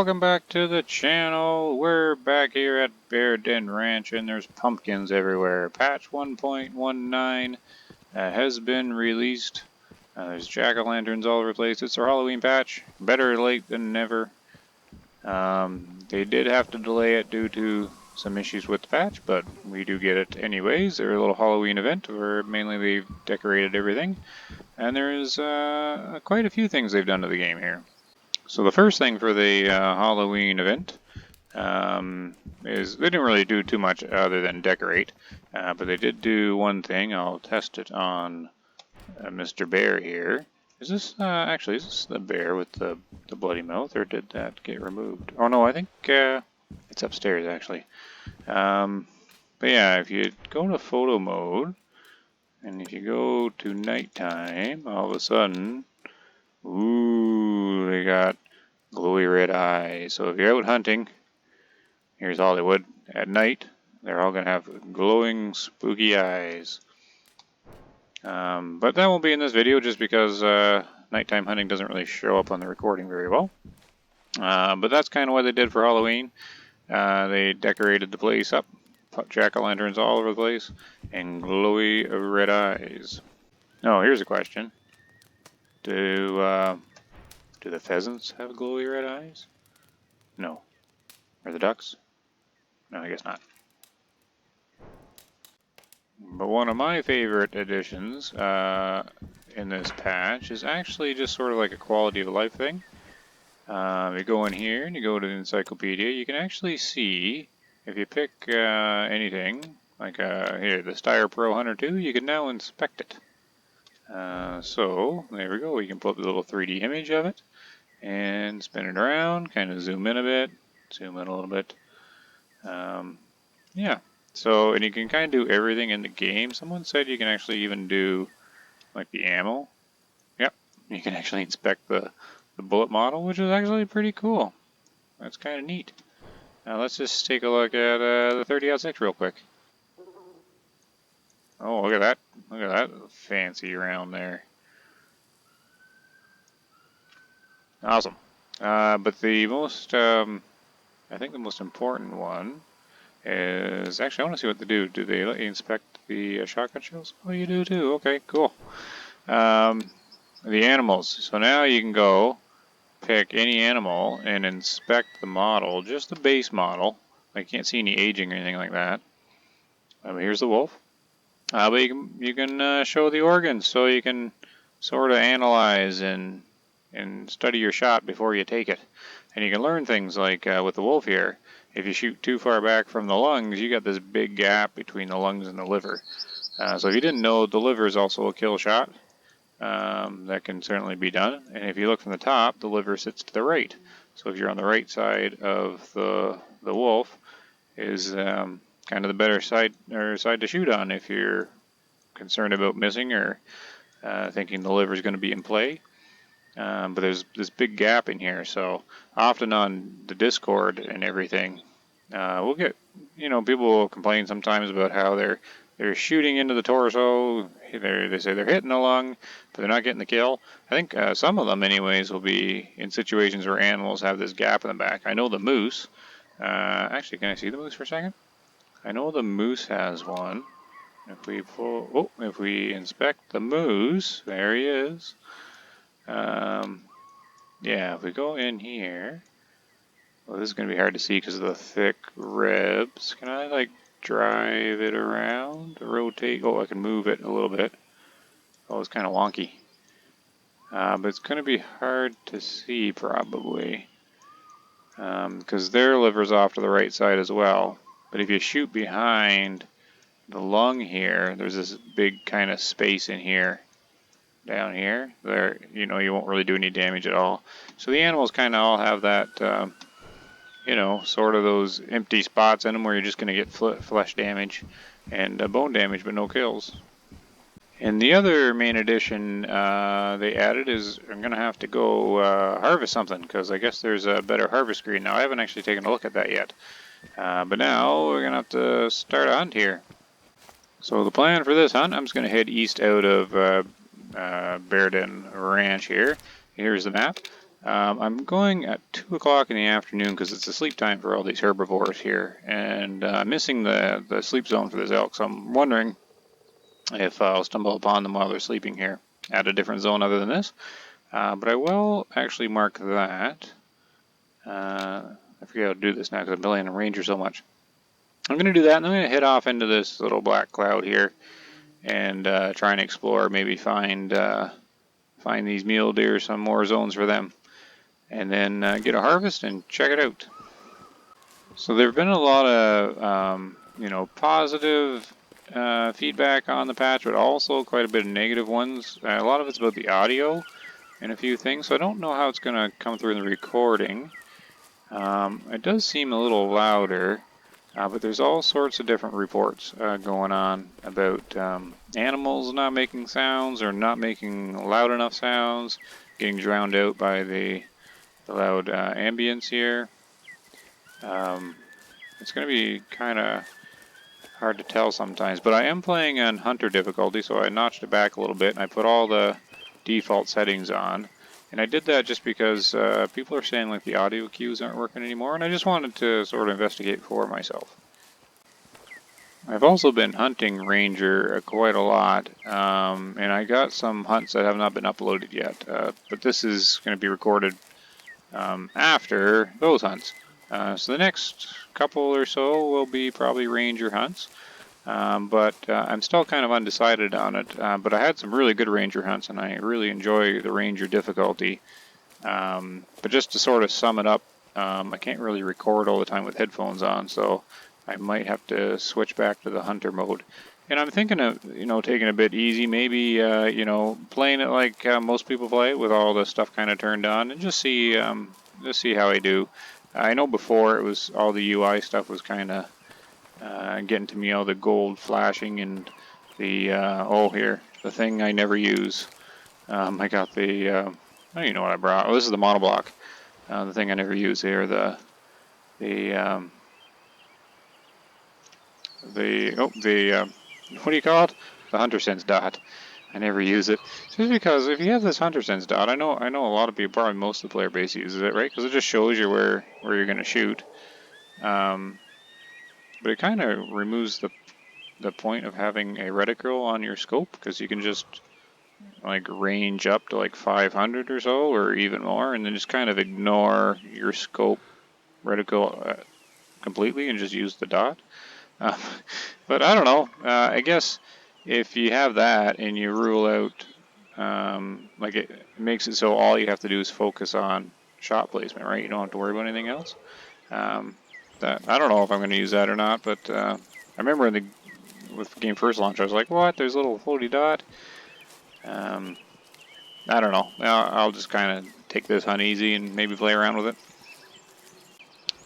welcome back to the channel. We're back here at Bear Den Ranch and there's pumpkins everywhere. Patch 1.19 has been released. There's jack-o'-lanterns all over the place. It's our Halloween patch. Better late than never. They did have to delay it due to some issues with the patch, but we do get it anyways. They're a little Halloween event where mainly they've decorated everything. And there's quite a few things they've done to the game here. So the first thing for the Halloween event is they didn't really do too much other than decorate, but they did do one thing. I'll test it on Mr. Bear here. Is this actually is this the bear with the bloody mouth, or did that get removed? Oh no, I think it's upstairs actually. But yeah, if you go to photo mode and if you go to nighttime, all of a sudden, ooh, they got glowy red eyes. So if you're out hunting, here's Hollywood at night, they're all going to have glowing spooky eyes. But that won't be in this video just because nighttime hunting doesn't really show up on the recording very well. But that's kind of what they did for Halloween. They decorated the place up, put jack-o'-lanterns all over the place, and glowy red eyes. Oh, here's a question. Do the pheasants have glowy red eyes? No. Or the ducks? No, I guess not. But one of my favorite additions in this patch is actually just sort of like a quality of life thing. You go in here and you go to the encyclopedia, you can actually see, if you pick anything, like here, the Steyr Pro Hunter 2, you can now inspect it. So, there we go, you can put the little 3D image of it, and spin it around, kind of zoom in a bit, zoom in a little bit. Yeah, so, and you can kind of do everything in the game. Someone said you can actually even do, like, the ammo. Yep, you can actually inspect the bullet model, which is actually pretty cool. That's kind of neat. Now let's just take a look at the 30-06 real quick. Oh, look at that. Look at that fancy round there. Awesome. But the most, I think the most important one is, actually I want to see what they do. Do they let you inspect the shotgun shells? Oh, you do too. Okay, cool. The animals. So now you can go pick any animal and inspect the model, just the base model. I can't see any aging or anything like that. Here's the wolf. But you can show the organs, so you can sort of analyze and study your shot before you take it. And you can learn things like with the wolf here. If you shoot too far back from the lungs, you got this big gap between the lungs and the liver. So if you didn't know, the liver is also a kill shot. That can certainly be done. And if you look from the top, the liver sits to the right. So if you're on the right side of the wolf, is kind of the better side to shoot on if you're concerned about missing or thinking the liver is going to be in play. But there's this big gap in here, so often on the Discord and everything, we'll get, people will complain sometimes about how they're shooting into the torso. They say they're hitting the lung, but they're not getting the kill. I think some of them, anyways, will be in situations where animals have this gap in the back. I know the moose. Actually, can I see the moose for a second? I know the moose has one. If we inspect the moose, there he is. Yeah, if we go in here, well, this is going to be hard to see because of the thick ribs. Can I, like, drive it around, rotate? Oh, I can move it a little bit. Oh, it's kind of wonky. But it's going to be hard to see, probably, because their liver's off to the right side as well. But if you shoot behind the lung here, there's this big kind of space in here, down here. There, you won't really do any damage at all. So the animals kind of all have that, sort of those empty spots in them where you're just going to get flesh damage and bone damage, but no kills. And the other main addition they added is I'm going to have to go harvest something, because I guess there's a better harvest screen now. I haven't actually taken a look at that yet. But now we're going to have to start a hunt here. So the plan for this hunt, I'm just going to head east out of Bear Den Ranch here. Here's the map. I'm going at 2 o'clock in the afternoon because it's a sleep time for all these herbivores here, and missing the sleep zone for this elk, so I'm wondering if I'll stumble upon them while they're sleeping here at a different zone other than this. But I will actually mark that. I forget how to do this now because I'm playing a ranger so much. I'm going to do that, and I'm going to head off into this little black cloud here and try and explore, maybe find these mule deer, some more zones for them, and then get a harvest and check it out. So there have been a lot of positive feedback on the patch, but also quite a bit of negative ones. A lot of it's about the audio and a few things, so I don't know how it's going to come through in the recording. It does seem a little louder, but there's all sorts of different reports going on about animals not making sounds or not making loud enough sounds, getting drowned out by the loud ambience here. It's going to be kind of hard to tell sometimes, but I am playing on Hunter difficulty, so I notched it back a little bit, and I put all the default settings on. And I did that just because people are saying like the audio cues aren't working anymore, and I just wanted to sort of investigate for myself. I've also been hunting ranger quite a lot, and I got some hunts that have not been uploaded yet, but this is going to be recorded after those hunts. So the next couple or so will be probably ranger hunts, but I'm still kind of undecided on it. But I had some really good ranger hunts, and I really enjoy the ranger difficulty. But just to sort of sum it up, I can't really record all the time with headphones on, so I might have to switch back to the hunter mode. And I'm thinking of, taking it a bit easy, maybe, playing it like most people play it with all the stuff kind of turned on, and just see how I do. I know before it was all the UI stuff was kind of getting to me, all the gold flashing and the here, the thing I never use. I got the I don't even know what I brought. Oh, this is the monoblock. The thing I never use here. The what do you call it? The Hunter Sense dot. I never use it just because if you have this Hunter Sense dot, I know a lot of people, probably most of the player base uses it, right? Because it just shows you where you're going to shoot. But it kind of removes the point of having a reticle on your scope, because you can just like range up to like 500 or so, or even more, and then just kind of ignore your scope reticle completely and just use the dot. But I don't know. I guess if you have that and you rule out, like it makes it so all you have to do is focus on shot placement, right? You don't have to worry about anything else. That I don't know if I'm going to use that or not, but I remember with the game first launch, I was like, what? There's a little floaty dot. I don't know. I'll just kind of take this hunt easy and maybe play around with it.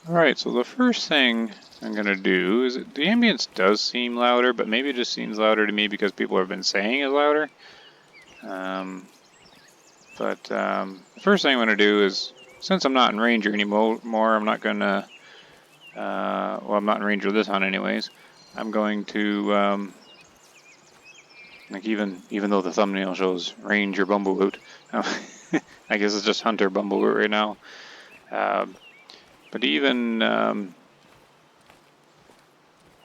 Alright, so the first thing I'm going to do is, the ambience does seem louder, but maybe it just seems louder to me because people have been saying it's louder. The first thing I'm going to do is, since I'm not in Ranger anymore, I'm not going to, I'm not in Ranger this hunt anyways, I'm going to, like even though the thumbnail shows Ranger Bumblewoot, I guess it's just Hunter Bumblewoot right now. But even, oh,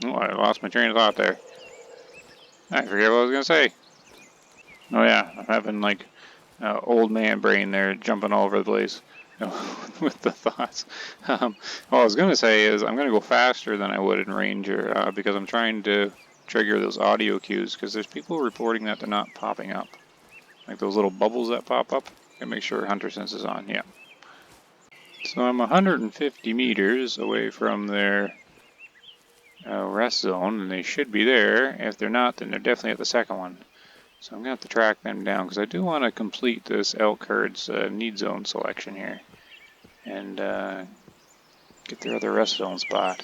I lost my train of thought there. I forget what I was going to say. Oh yeah, I'm having like old man brain there, jumping all over the place with the thoughts. What I was going to say is I'm going to go faster than I would in Ranger because I'm trying to trigger those audio cues, because there's people reporting that they're not popping up. Like those little bubbles that pop up. Gotta make sure Hunter Sense is on, yeah. So I'm 150 meters away from their rest zone, and they should be there. If they're not, then they're definitely at the second one. So I'm going to have to track them down, because I do want to complete this elk herd's need zone selection here. And get their other rest zone spot.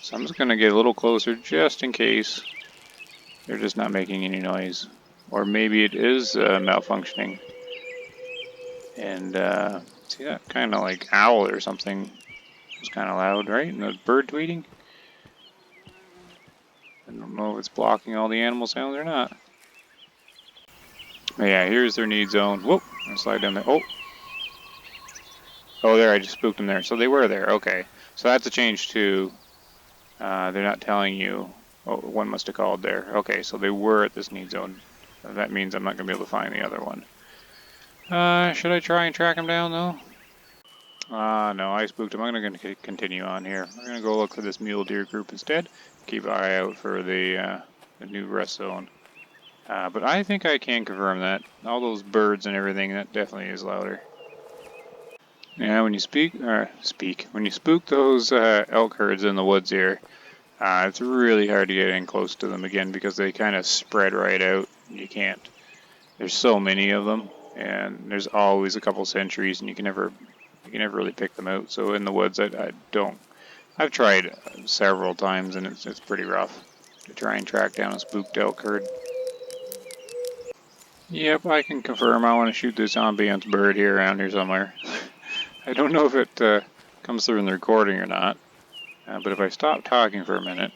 So I'm just going to get a little closer, just in case they're just not making any noise. Or maybe it is malfunctioning. And see that kind of like owl or something was kind of loud, right? And the bird tweeting. I don't know if it's blocking all the animal sounds or not. But yeah, here's their need zone. Whoop! I'm gonna slide down there. Oh! Oh, there, I just spooked them there. So they were there. Okay. So that's a change too. They're not telling you. Oh, one must have called there. Okay, so they were at this need zone. That means I'm not going to be able to find the other one. Should I try and track him down though? No, I spooked him. I'm going to continue on here. I'm going to go look for this mule deer group instead. Keep an eye out for the new rest zone. But I think I can confirm that. All those birds and everything, that definitely is louder. Yeah, when you when you spook those elk herds in the woods here, it's really hard to get in close to them again because they kind of spread right out. You can't. There's so many of them, and there's always a couple sentries, and you can never really pick them out. So in the woods, I don't. I've tried several times, and it's pretty rough to try and track down a spooked elk herd. Yep, I can confirm. I want to shoot this ambiance bird here around here somewhere. I don't know if it comes through in the recording or not, but if I stop talking for a minute.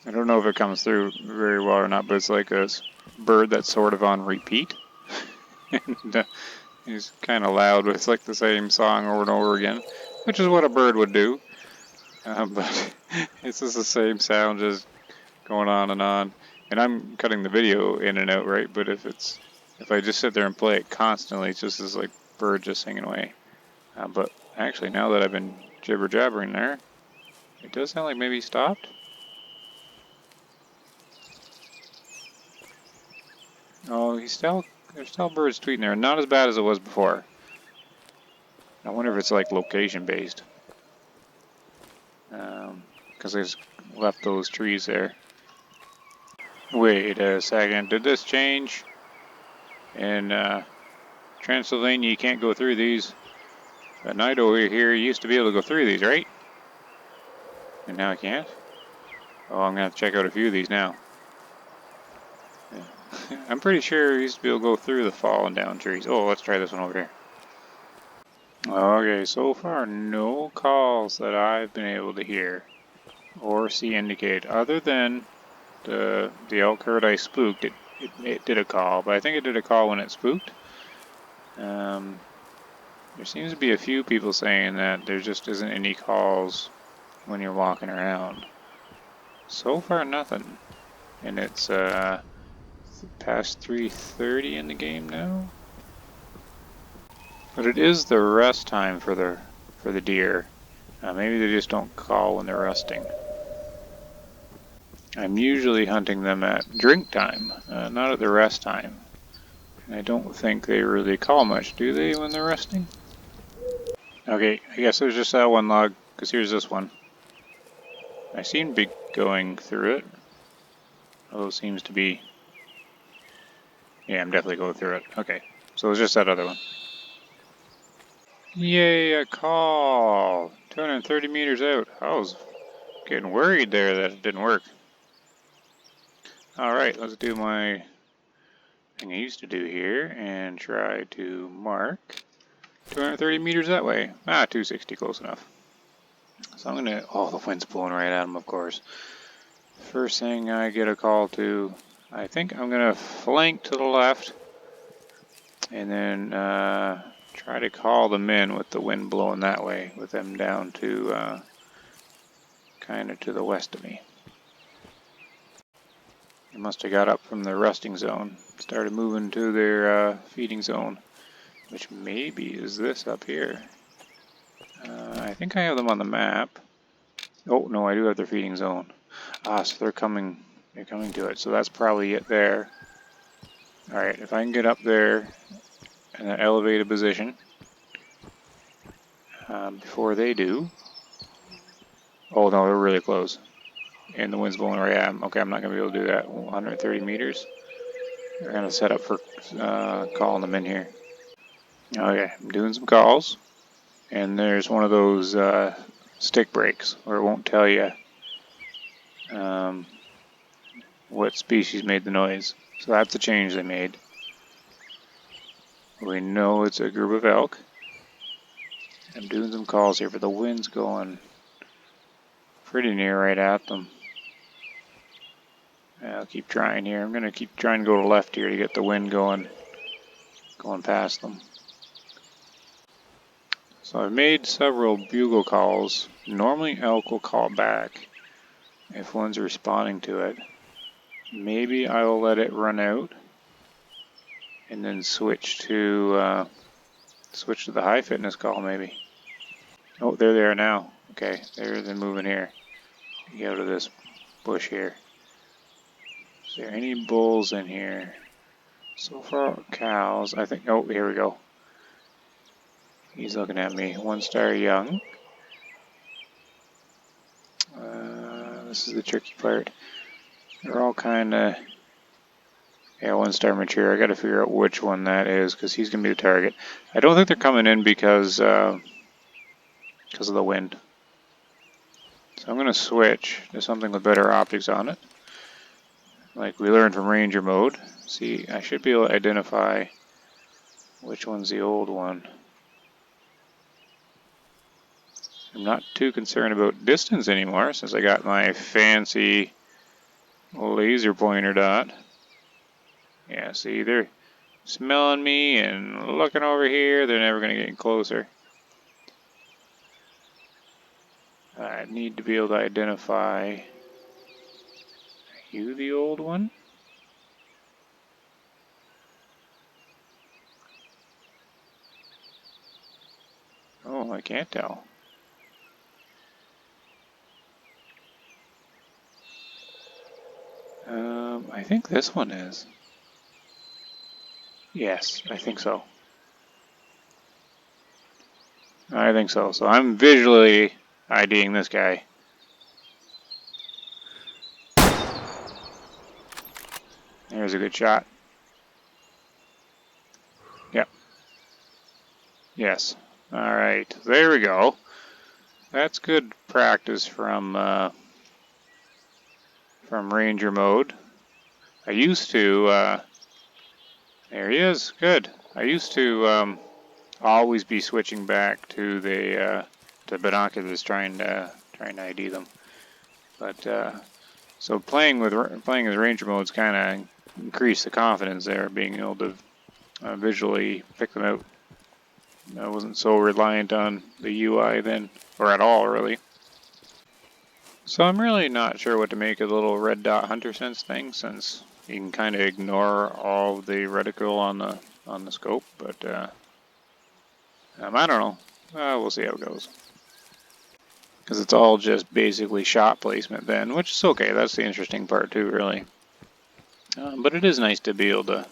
I don't know if it comes through very well or not, but it's like a bird that's sort of on repeat. And he's kind of loud, but it's like the same song over and over again, which is what a bird would do. But it's just the same sound, just going on and on. And I'm cutting the video in and out, right? But if I just sit there and play it constantly, it's just this like bird just singing away. But actually, now that I've been jibber jabbering there, it does sound like maybe he stopped. Oh, there's still birds tweeting there. Not as bad as it was before. I wonder if it's like location based. Because I just left those trees there. Wait a second, did this change? In Transylvania, you can't go through these. At night over here, you used to be able to go through these, right? And now I can't? Oh, I'm going to have to check out a few of these now. Yeah. I'm pretty sure you used to be able to go through the fallen down trees. Oh, let's try this one over here. Okay, so far no calls that I've been able to hear or see indicate, other than the elk herd I spooked. It did a call, but I think it did a call when it spooked. There seems to be a few people saying that there just isn't any calls when you're walking around. So far, nothing. And it's past 3:30 in the game now. But it is the rest time for the deer. Maybe they just don't call when they're resting. I'm usually hunting them at drink time, not at the rest time. And I don't think they really call much, do they, when they're resting? Okay, I guess there's just that one log, because here's this one. I seem to be going through it. Although it seems to be... Yeah, I'm definitely going through it. Okay, so it's just that other one. Yay, a call! 230 meters out. I was getting worried there that it didn't work. Alright, let's do my thing I used to do here and try to mark 230 meters that way. 260, close enough. So I'm gonna, oh, the wind's blowing right at him, of course. First thing I get a call to, I think I'm gonna flank to the left and then try to call them in with the wind blowing that way, with them down to kind of to the west of me. They must have got up from their resting zone, started moving to their feeding zone, which maybe is this up here. I think I have them on the map. Oh no, I do have their feeding zone. So they're coming to it. So that's probably it there. Alright, if I can get up there in an elevated position before they do. Oh no, they're really close. And the wind's blowing right at them. Okay, I'm not going to be able to do that. 130 meters. They're going to set up for calling them in here. Okay, I'm doing some calls. And there's one of those stick breaks where it won't tell you what species made the noise. So that's a change they made. We know it's a group of elk. I'm doing some calls here, but the wind's going pretty near right at them. I'll keep trying here. I'm going to keep trying to go to left here to get the wind going past them. So I've made several bugle calls. Normally elk will call back if one's responding to it. Maybe I will let it run out and then switch to the high fitness call maybe. Oh, there they are now. Okay, they're moving here. Get out of this bush here. Is there any bulls in here? So far, cows. I think. Oh, here we go. He's looking at me. One star young. This is the tricky part. They're all kind of. Yeah, one star mature. I got to figure out which one that is because he's gonna be the target. I don't think they're coming in because of the wind. So I'm gonna switch to something with better optics on it, like we learned from Ranger mode. See, I should be able to identify which one's the old one. I'm not too concerned about distance anymore since I got my fancy laser pointer dot. Yeah, see, they're smelling me and looking over here. They're never going to get any closer. I need to be able to identify. Are you the old one? Oh, I can't tell. I think this one is. Yes, I think so. I think so. So I'm visually IDing this guy. There's a good shot. Yep. Yes. Alright, there we go. That's good practice from Ranger mode. I used to, there he is, good. I used to always be switching back to the binoculars trying to ID them. But so playing as Ranger mode's kind of increased the confidence there, being able to visually pick them out. I wasn't so reliant on the UI then, or at all really. So I'm really not sure what to make of the little red dot hunter sense thing, since you can kind of ignore all of the reticle on the scope. But I don't know. We'll see how it goes. Because it's all just basically shot placement then, which is okay. That's the interesting part too, really. But it is nice to be able to.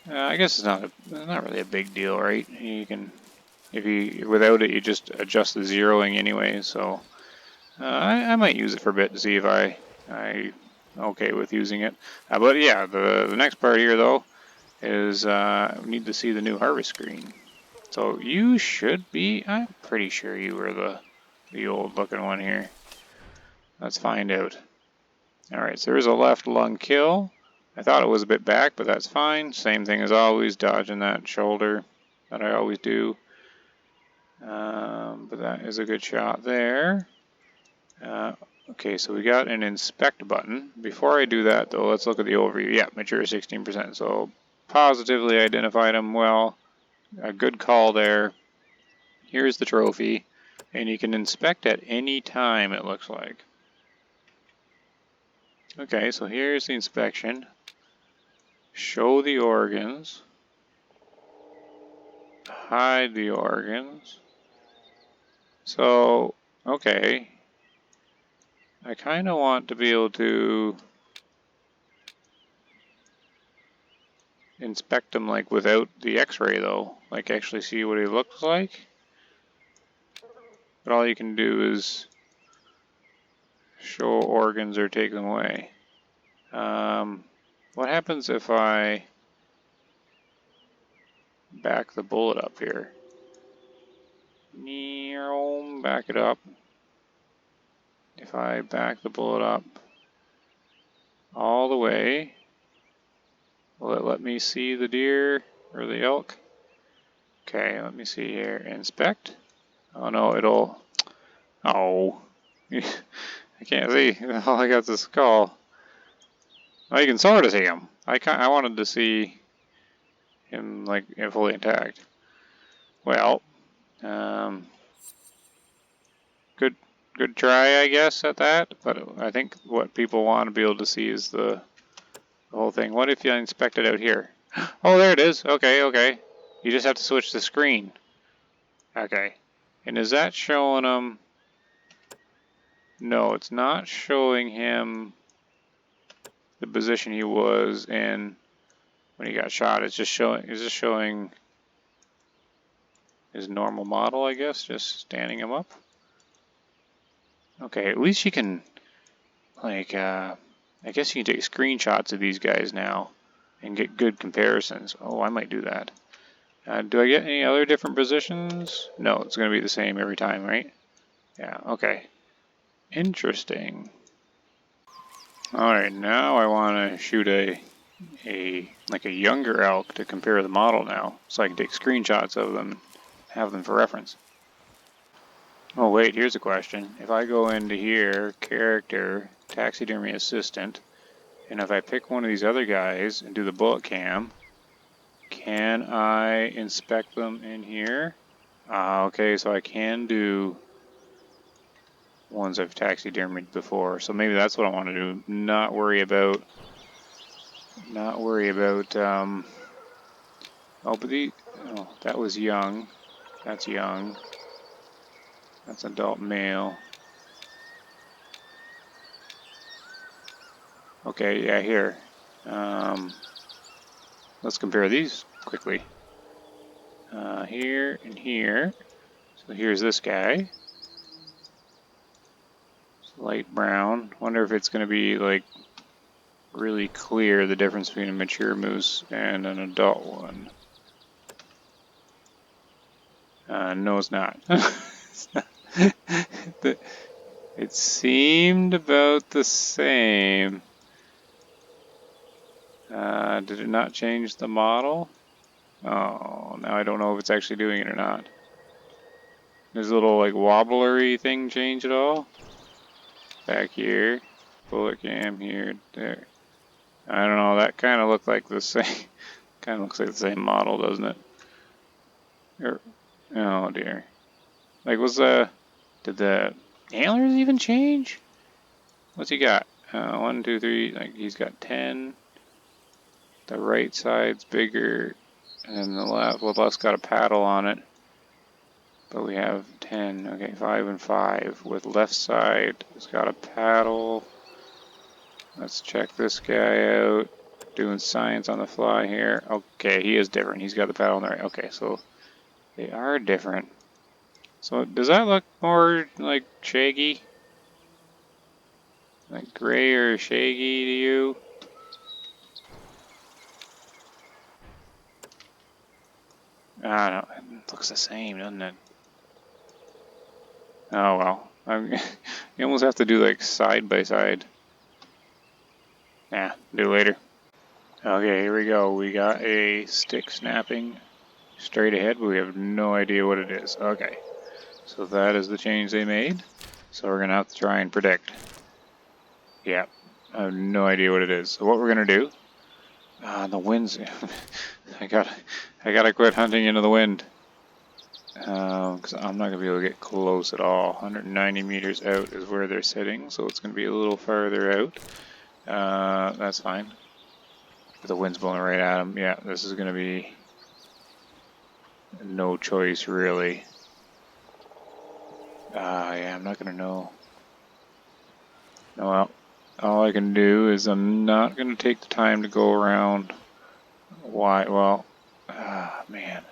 I guess it's not really a big deal, right? You can, without it, you just adjust the zeroing anyway. So I might use it for a bit to see if I okay with using it. But yeah, the next part here though is we need to see the new harvest screen. So you should be. I'm pretty sure you were the old looking one here. Let's find out. All right, so there's a left lung kill. I thought it was a bit back, but that's fine. Same thing as always, dodging that shoulder that I always do. But that is a good shot there. Okay, so we got an inspect button. Before I do that, though, let's look at the overview. Yeah, mature 16%. So positively identified them well. A good call there. Here's the trophy. And you can inspect at any time, it looks like. Okay, so here's the inspection. Show the organs. Hide the organs. So, okay. I kind of want to be able to inspect him like without the x-ray though. Like actually see what he looks like. But all you can do is show organs or take them away. What happens if I back the bullet up here? Back it up. If I back the bullet up all the way, will it let me see the deer or the elk? Okay, let me see here. Inspect. Oh no, it'll. Oh. I can't see. All I got is a skull. Oh, you can sort of see him. I wanted to see him like fully intact. Well, um, good try, I guess, at that. But I think what people want to be able to see is the whole thing. What if you inspect it out here? Oh, there it is. Okay, okay. You just have to switch the screen. Okay. And is that showing him? No, it's not showing him the position he was in when he got shot. It's just showing his normal model, I guess, just standing him up. Okay, at least you can, like, I guess you can take screenshots of these guys now and get good comparisons. Oh, I might do that. Do I get any other different positions? No, it's going to be the same every time, right? Yeah, okay. Interesting. Alright, now I want to shoot a younger elk to compare the model now, so I can take screenshots of them, have them for reference. Oh wait, here's a question. If I go into here, character, taxidermy assistant, and if I pick one of these other guys and do the bullet cam, can I inspect them in here? Okay, so I can do ones I've taxidermied before, so maybe that's what I want to do. Not worry about, oh, but oh, that was young. That's young. That's adult male. Okay, yeah, here. Let's compare these quickly. Here and here. So here's this guy. It's light brown. Wonder if it's going to be like really clear the difference between a mature moose and an adult one. No, it's not. It's not. It seemed about the same. Did it not change the model? Oh, now I don't know if it's actually doing it or not. Does a little like wobblery thing change at all? Back here, bullet cam here, there. I don't know. That kind of looked like the same. Kind of looks like the same model, doesn't it? Oh dear. Like, did the antlers even change? What's he got? 1, 2, 3. Like he's got 10. The right side's bigger, and the left. Well, the left's got a paddle on it. But we have 10, okay, 5 and 5 with left side. It's got a paddle. Let's check this guy out. Doing science on the fly here. Okay, he is different. He's got the paddle on the right. Okay, so they are different. So does that look more like shaggy? Like gray or shaggy to you? I don't know. It looks the same, doesn't it? Oh well, you almost have to do like side by side. Yeah, do later. Okay, here we go. We got a stick snapping straight ahead, but we have no idea what it is. Okay, so that is the change they made. So we're gonna have to try and predict. Yeah, I have no idea what it is. So what we're gonna do? The wind's. I gotta quit hunting into the wind. Because I'm not going to be able to get close at all. 190 meters out is where they're sitting, so it's going to be a little farther out. That's fine. But the wind's blowing right at them. Yeah, this is going to be no choice, really. Yeah, I'm not going to know. No, well, all I can do is I'm not going to take the time to go around. Why? Well, man.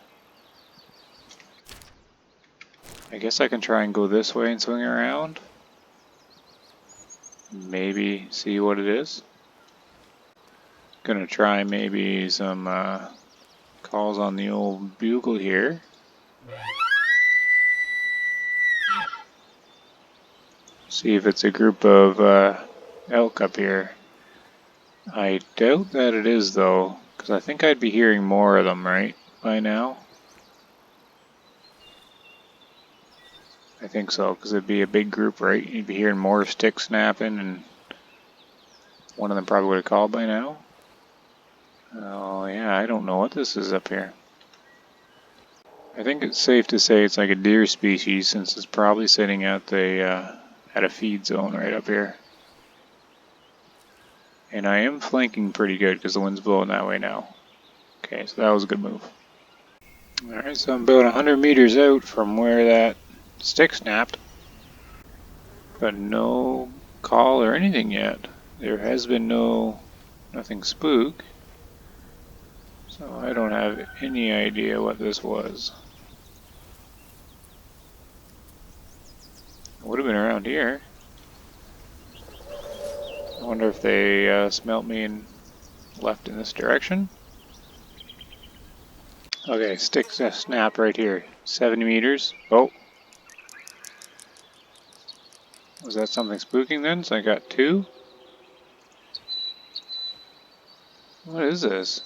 I guess I can try and go this way and swing around. Maybe see what it is. Gonna try maybe some calls on the old bugle here. See if it's a group of elk up here. I doubt that it is though, because I think I'd be hearing more of them right by now. I think so, because it'd be a big group, right? You'd be hearing more sticks snapping, and one of them probably would have called by now. Oh yeah, I don't know what this is up here. I think it's safe to say it's like a deer species, since it's probably sitting at the at a feed zone right up here. And I am flanking pretty good because the wind's blowing that way now. Okay, so that was a good move. Alright, so I'm about 100 meters out from where that stick snapped. But no call or anything yet. There has been nothing spook. So I don't have any idea what this was. It would have been around here. I wonder if they smelt me and left in this direction. Okay, stick snap right here. 70 meters. Oh. Was that something spooking then? So I got two? What is this?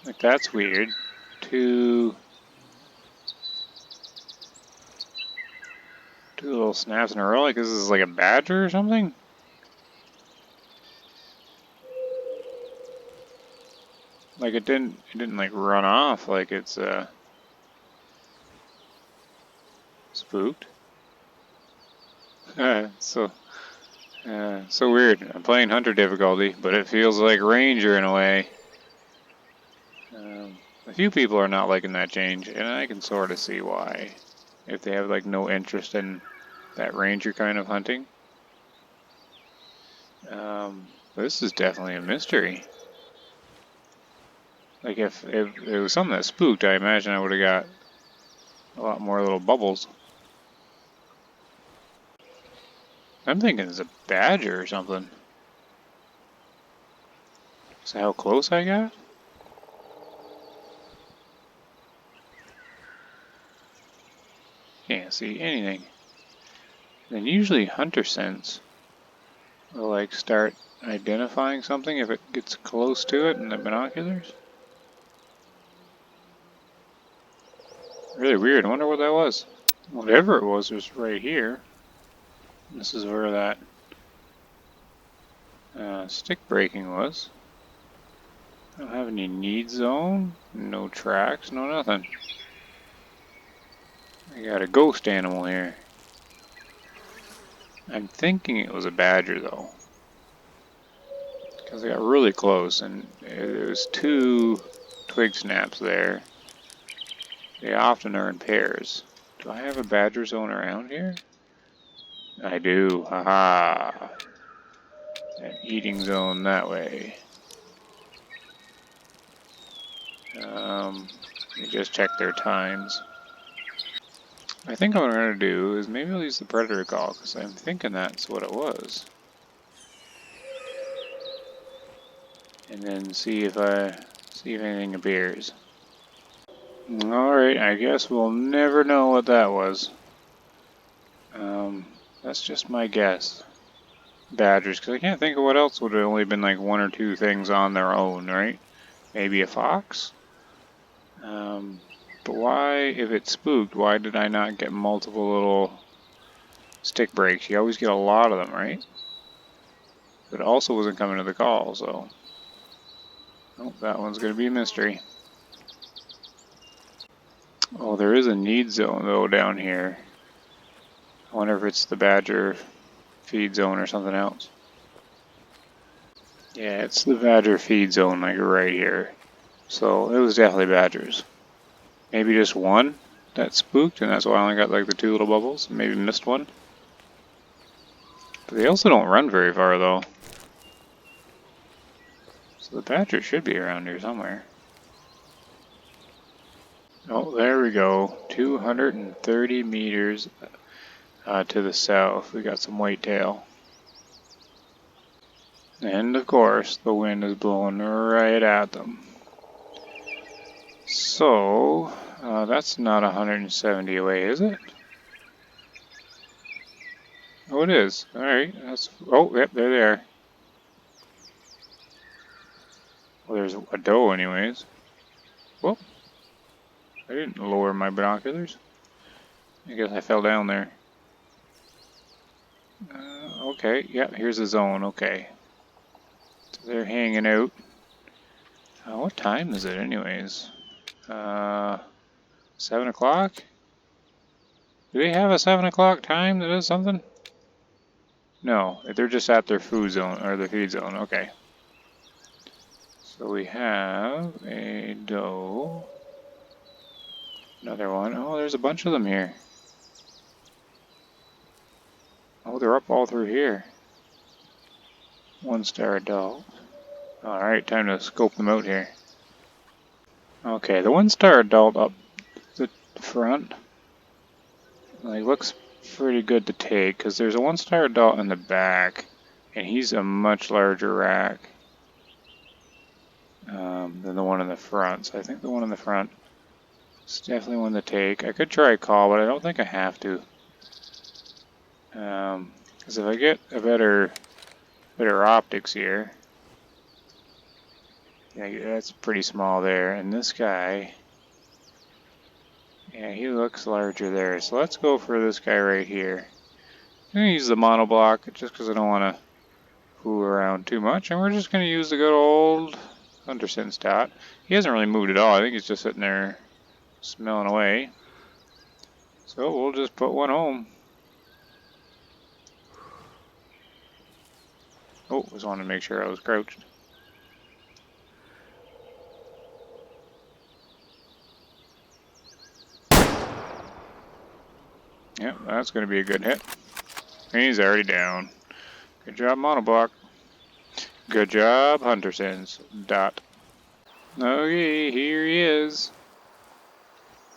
Like, that's weird. Two little snaps in a row. Like, this is like a badger or something? Like, it didn't like run off like it's spooked. So weird. I'm playing hunter difficulty, but it feels like ranger in a way. A few people are not liking that change, and I can sort of see why. If they have like no interest in that ranger kind of hunting. This is definitely a mystery. Like if it was something that spooked, I imagine I would have got a lot more little bubbles. I'm thinking it's a badger or something. Is that how close I got? Can't see anything. Then usually hunter sense will like start identifying something if it gets close to it in the binoculars. Really weird. I wonder what that was. Whatever it was right here. This is where that stick breaking was. I don't have any need zone, no tracks, no nothing. I got a ghost animal here. I'm thinking it was a badger though, because I got really close and there was two twig snaps there. They often are in pairs. Do I have a badger zone around here? I do. Haha. An eating zone that way. Let me just check their times. I think what I'm going to do is maybe I'll use the predator call, because I'm thinking that's what it was. And then see if anything appears. Alright, I guess we'll never know what that was. That's just my guess. Badgers, because I can't think of what else would have only been like one or two things on their own, right? Maybe a fox? But why, if it's spooked, why did I not get multiple little stick breaks? You always get a lot of them, right? But it also wasn't coming to the call, so... Oh, that one's going to be a mystery. Oh, there is a need zone, though, down here. I wonder if it's the badger feed zone or something else. Yeah, it's the badger feed zone, like right here. So, it was definitely badgers. Maybe just one that spooked, and that's why I only got like the two little bubbles. Maybe missed one. But they also don't run very far, though. So the badger should be around here somewhere. Oh, there we go. 230 meters to the south. We got some whitetail. And of course, the wind is blowing right at them. So, that's not 170 away, is it? Oh, it is. Alright, that's... Oh, yep, there they are. Well, there's a doe anyways. Whoop. I didn't lower my binoculars. I guess I fell down there. Okay, yeah, here's the zone. Okay. So they're hanging out. What time is it anyways? 7 o'clock? Do they have a 7 o'clock time that is something? No, they're just at their food zone, or their feed zone. Okay. So we have a doe. Another one. Oh, there's a bunch of them here. Oh, they're up all through here. 1-star adult. Alright, time to scope them out here. Okay, the 1-star adult up the front. Like, looks pretty good to take, because there's a 1-star adult in the back, and he's a much larger rack than the one in the front. So I think the one in the front is definitely one to take. I could try a call, but I don't think I have to. Because if I get a better optics here, yeah, that's pretty small there. And this guy, yeah, he looks larger there. So let's go for this guy right here. I'm going to use the monoblock just because I don't want to fool around too much. And we're just going to use the good old Hunterson's dot. He hasn't really moved at all. I think he's just sitting there smelling away. So we'll just put one home. Oh, just wanted to make sure I was crouched. Yep, that's going to be a good hit. He's already down. Good job, monoblock. Good job, Hunterson's dot. Okay, here he is.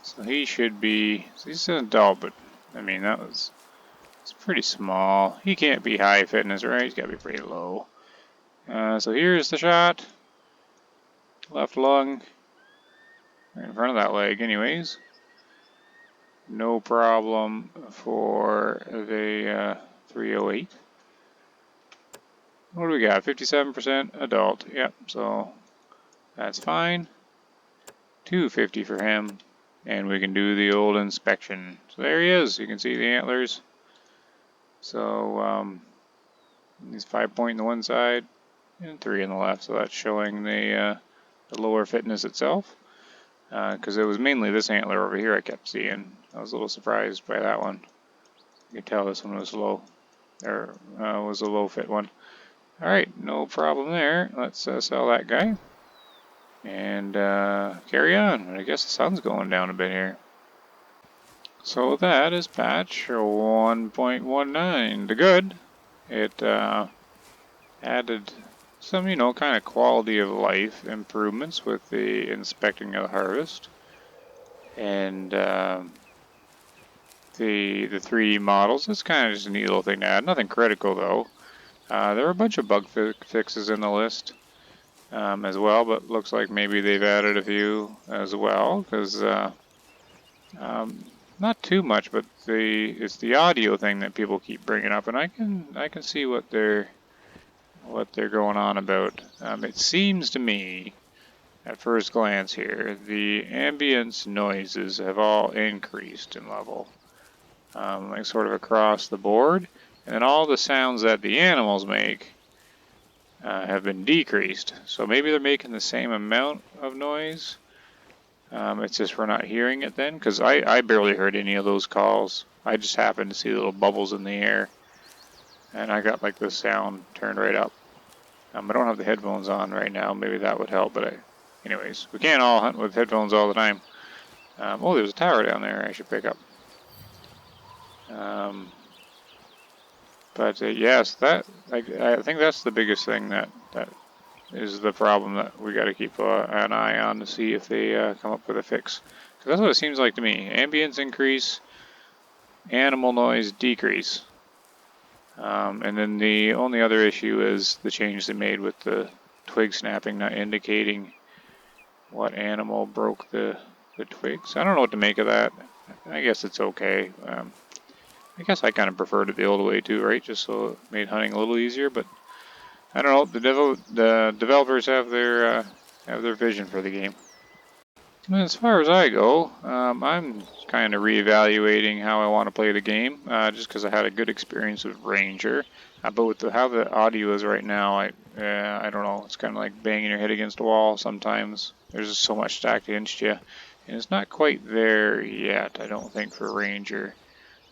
So he should be. He's an adult, but I mean it's pretty small. He can't be high fitness, right? He's got to be pretty low. So here's the shot. Left lung. Right in front of that leg, anyways. No problem for the 308. What do we got? 57% adult. Yep, so that's fine. 250 for him. And we can do the old inspection. So there he is. You can see the antlers. So he's 5-point on the one side and 3 on the left. So that's showing the lower fitness itself. Because it was mainly this antler over here I kept seeing. I was a little surprised by that one. You can tell this one was low. There was a low fit one. Alright, no problem there. Let's sell that guy. And carry on. I guess the sun's going down a bit here. So that is patch 1.19 to good. It added some, kind of quality of life improvements with the inspecting of the harvest. And the 3D models, it's kind of just a neat little thing to add. Nothing critical though. There are a bunch of bug fixes in the list as well, but looks like maybe they've added a few as well, because not too much, but it's the audio thing that people keep bringing up, and I can see what they're going on about. It seems to me, at first glance here, the ambience noises have all increased in level, like sort of across the board, and then all the sounds that the animals make have been decreased. So maybe they're making the same amount of noise. It's just we're not hearing it then, because I barely heard any of those calls. I just happened to see little bubbles in the air, and I got like the sound turned right up. I don't have the headphones on right now. Maybe that would help, but anyways, we can't all hunt with headphones all the time. Oh, there's a tower down there I should pick up. But yes, that I think that's the biggest thing that is the problem that we got to keep an eye on to see if they come up with a fix. Because that's what it seems like to me. Ambience increase, animal noise decrease. And then the only other issue is the change they made with the twig snapping, not indicating what animal broke the twigs. I don't know what to make of that. I guess it's okay. I guess I kind of preferred it the old way too, right? Just so it made hunting a little easier, but I don't know. The developers have their vision for the game. As far as I go, I'm kind of reevaluating how I want to play the game, just because I had a good experience with Ranger. But with how the audio is right now, I don't know. It's kind of like banging your head against a wall sometimes. There's just so much stacked against you, and it's not quite there yet. I don't think for Ranger.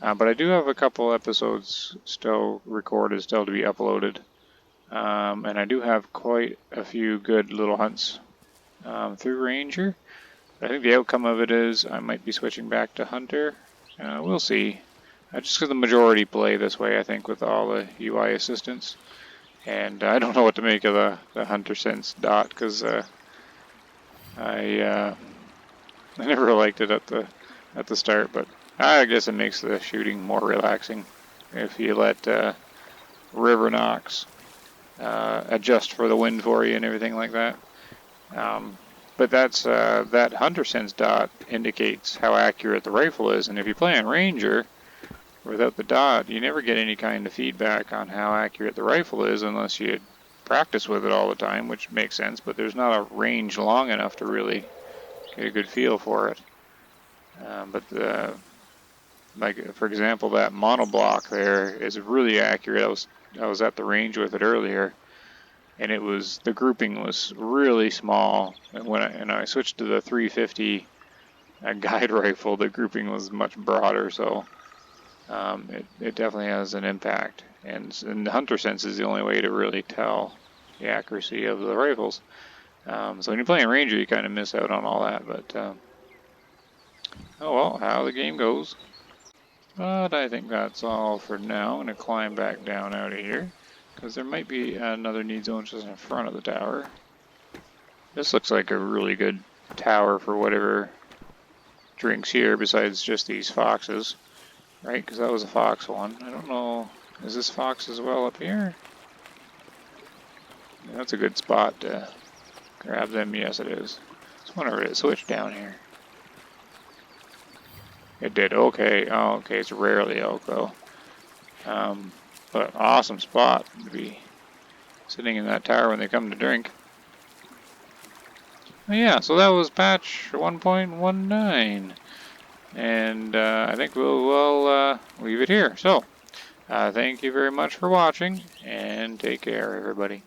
But I do have a couple episodes still recorded, still to be uploaded, and I do have quite a few good little hunts through Ranger. I think the outcome of it is I might be switching back to Hunter. We'll see. Just because the majority play this way, I think, with all the UI assistance. And I don't know what to make of the Hunter Sense dot, because I never liked it at the start, but I guess it makes the shooting more relaxing if you let River Knox adjust for the wind for you and everything like that. But that Hunter Sense dot indicates how accurate the rifle is, and if you play on Ranger without the dot, you never get any kind of feedback on how accurate the rifle is unless you practice with it all the time, which makes sense, but there's not a range long enough to really get a good feel for it. Like for example, that monoblock there is really accurate. I was at the range with it earlier, and the grouping was really small. And when I switched to the 350 guide rifle, the grouping was much broader, so it definitely has an impact. And the Hunter Sense is the only way to really tell the accuracy of the rifles. So when you're playing Ranger, you kind of miss out on all that. But oh well, how the game goes. But I think that's all for now. I'm going to climb back down out of here, because there might be another need zone just in front of the tower. This looks like a really good tower for whatever drinks here, besides just these foxes. Right, because that was a fox one. I don't know, is this fox as well up here? Yeah, that's a good spot to grab them. Yes, it is. Just wonder if it switched down here. It did. Okay. Oh, okay. It's rarely elk though. But awesome spot to be sitting in that tower when they come to drink. But yeah, so that was patch 1.19, and I think we'll leave it here. So, thank you very much for watching, and take care, everybody.